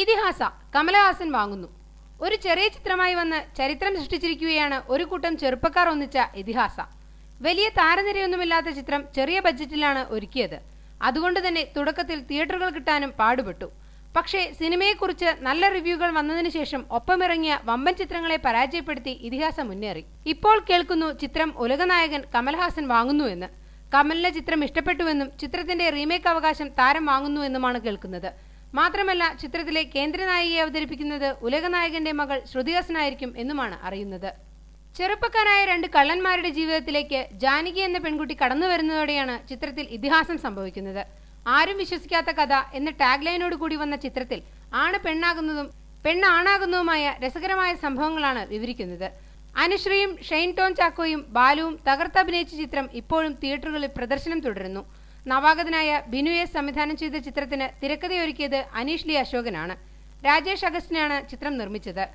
ഇതിഹാസ കമലഹാസൻ വാങ്ങുന്നു. ഒരു ചെറിയ ചിത്രമായി വന്ന് ചരിത്രം സൃഷ്ടിച്ചിരിക്കുകയാണ് ഒരു കൂട്ടം ചെറുപ്പക്കാർ ഒന്നിച്ച ഇതിഹാസ. വലിയ താരനിരയൊന്നുമില്ലാത്ത ചിത്രം ചെറിയ ബഡ്ജറ്റിലാണ് ഒരുക്കിയത്. അതുകൊണ്ട് തന്നെ തുടക്കത്തിൽ തിയേറ്ററുകൾ കിട്ടാനും പാടുപെട്ടു. പക്ഷേ സിനിമയെക്കുറിച്ച് നല്ല റിവ്യൂകൾ വന്നതിനു ശേഷം ഒപ്പമിറങ്ങിയ വമ്പൻ ചിത്രങ്ങളെ പരാജയപ്പെടുത്തി ഇതിഹാസ മുന്നേറി. ഇപ്പോൾ കേൾക്കുന്നു ചിത്രം ഉലകനായകൻ കമൽഹാസൻ വാങ്ങുന്നു എന്ന്. കമലിന്റെ ചിത്രം ഇഷ്ടപ്പെട്ടുവെന്നും ചിത്രത്തിന്റെ റീമേക്ക് അവകാശം താരം വാങ്ങുന്നുവെന്നുമാണ് കേൾക്കുന്നത്. മാത്രമല്ല ചിത്രത്തിലെ കേന്ദ്രനായികയെ അവതരിപ്പിക്കുന്നത് ഉലകനായകന്റെ മകൾ ശ്രുതിഹാസനായിരിക്കും എന്നുമാണ് അറിയുന്നത്. ചെറുപ്പക്കാരായ രണ്ട് കള്ളന്മാരുടെ ജീവിതത്തിലേക്ക് ജാനകി എന്ന പെൺകുട്ടി കടന്നു വരുന്നതോടെയാണ് ചിത്രത്തിൽ ഇതിഹാസം സംഭവിക്കുന്നത്. ആരും വിശ്വസിക്കാത്ത കഥ എന്ന ടാഗ് ലൈനോട് കൂടി വന്ന ചിത്രത്തിൽ ആണ് പെണ്ണാകുന്നതും പെണ്ണാണാകുന്നതുമായ രസകരമായ സംഭവങ്ങളാണ് വിവരിക്കുന്നത്. അനുശ്രീയും ഷെയ്ൻ ടോൺ ചാക്കോയും ബാലുവും തകർത്തഭിനയിച്ച ചിത്രം ഇപ്പോഴും തിയേറ്ററുകളിൽ പ്രദർശനം തുടരുന്നു. നവാഗതനായ ബിനു എസ് സംവിധാനം ചെയ്ത ചിത്രത്തിന് തിരക്കഥയൊരുക്കിയത് അനീഷ് ലി അശോകനാണ്. രാജേഷ് അഗസ്റ്റിനാണ് ചിത്രം നിർമ്മിച്ചത്.